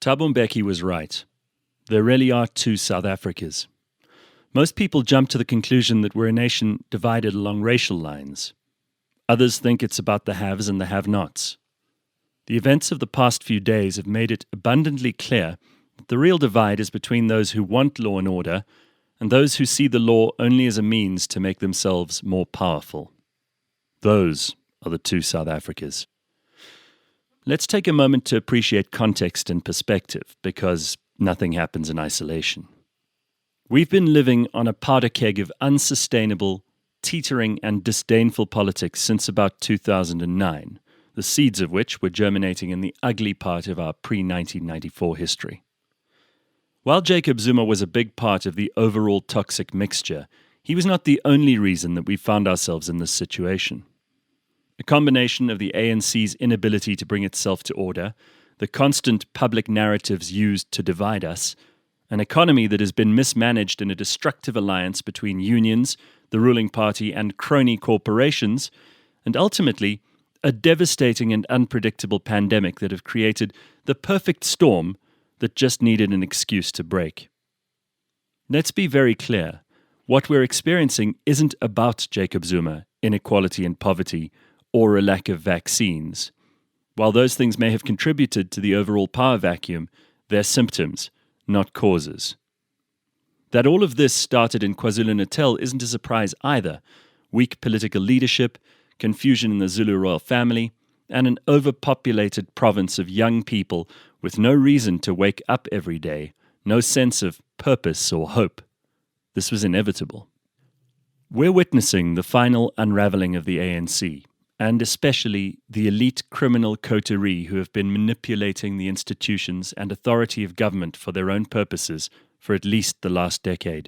Thabo Mbeki was right. There really are two South Africas. Most people jump to the conclusion that we're a nation divided along racial lines. Others think it's about the haves and the have-nots. The events of the past few days have made it abundantly clear that the real divide is between those who want law and order and those who see the law only as a means to make themselves more powerful. Those are the two South Africas. Let's take a moment to appreciate context and perspective, because nothing happens in isolation. We've been living on a powder-keg of unsustainable, teetering and disdainful politics since about 2009, the seeds of which were germinating in the ugly part of our pre-1994 history. While Jacob Zuma was a big part of the overall toxic mixture, he was not the only reason that we found ourselves in this situation. A combination of the ANC's inability to bring itself to order, the constant public narratives used to divide us, an economy that has been mismanaged in a destructive alliance between unions, the ruling party, and crony corporations, and ultimately a devastating and unpredictable pandemic that have created the perfect storm that just needed an excuse to break. Let's be very clear. What we're experiencing isn't about Jacob Zuma, inequality and poverty, or a lack of vaccines. While those things may have contributed to the overall power vacuum, they're symptoms, not causes. That all of this started in KwaZulu-Natal isn't a surprise either. Weak political leadership, confusion in the Zulu royal family, and an overpopulated province of young people with no reason to wake up every day, no sense of purpose or hope. This was inevitable. We're witnessing the final unraveling of the ANC, and especially the elite criminal coterie who have been manipulating the institutions and authority of government for their own purposes for at least the last decade.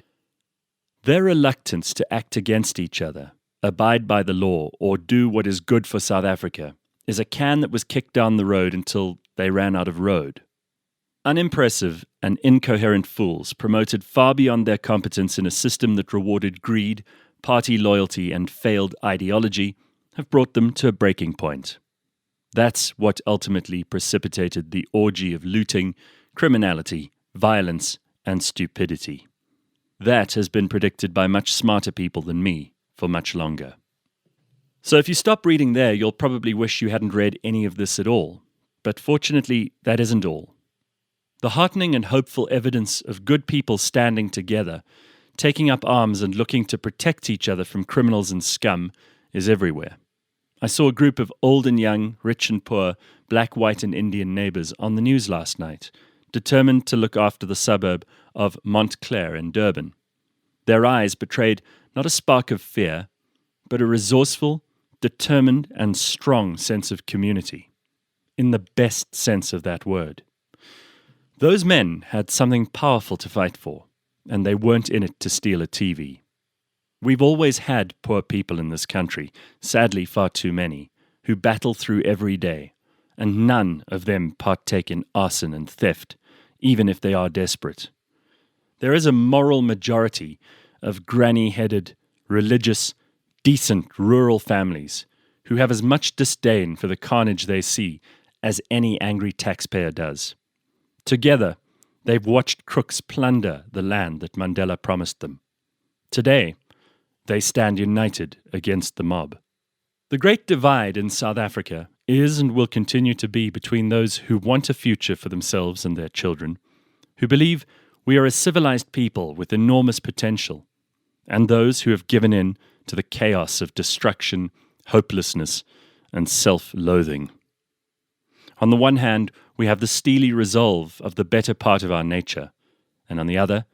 Their reluctance to act against each other, abide by the law, or do what is good for South Africa is a can that was kicked down the road until they ran out of road. Unimpressive and incoherent fools promoted far beyond their competence in a system that rewarded greed, party loyalty, and failed ideology have brought them to a breaking point. That's what ultimately precipitated the orgy of looting, criminality, violence, and stupidity. That has been predicted by much smarter people than me for much longer. So if you stop reading there, you'll probably wish you hadn't read any of this at all. But fortunately, that isn't all. The heartening and hopeful evidence of good people standing together, taking up arms and looking to protect each other from criminals and scum is everywhere. I saw a group of old and young, rich and poor, black, white and Indian neighbours on the news last night, determined to look after the suburb of Montclair in Durban. Their eyes betrayed not a spark of fear, but a resourceful, determined and strong sense of community, in the best sense of that word. Those men had something powerful to fight for, and they weren't in it to steal a TV. We've always had poor people in this country, sadly far too many, who battle through every day, and none of them partake in arson and theft, even if they are desperate. There is a moral majority of granny-headed, religious, decent rural families who have as much disdain for the carnage they see as any angry taxpayer does. Together, they've watched crooks plunder the land that Mandela promised them. Today, they stand united against the mob. The great divide in South Africa is and will continue to be between those who want a future for themselves and their children, who believe we are a civilized people with enormous potential, and those who have given in to the chaos of destruction, hopelessness, and self-loathing. On the one hand, we have the steely resolve of the better part of our nature, and on the other,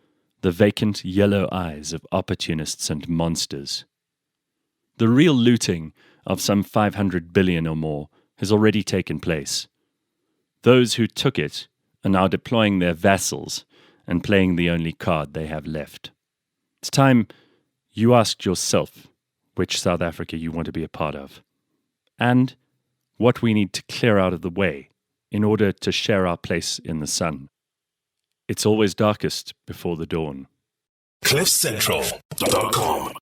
the vacant yellow eyes of opportunists and monsters. The real looting of some 500 billion or more has already taken place. Those who took it are now deploying their vassals and playing the only card they have left. It's time you asked yourself which South Africa you want to be a part of, and what we need to clear out of the way in order to share our place in the sun. It's always darkest before the dawn. CliffCentral.com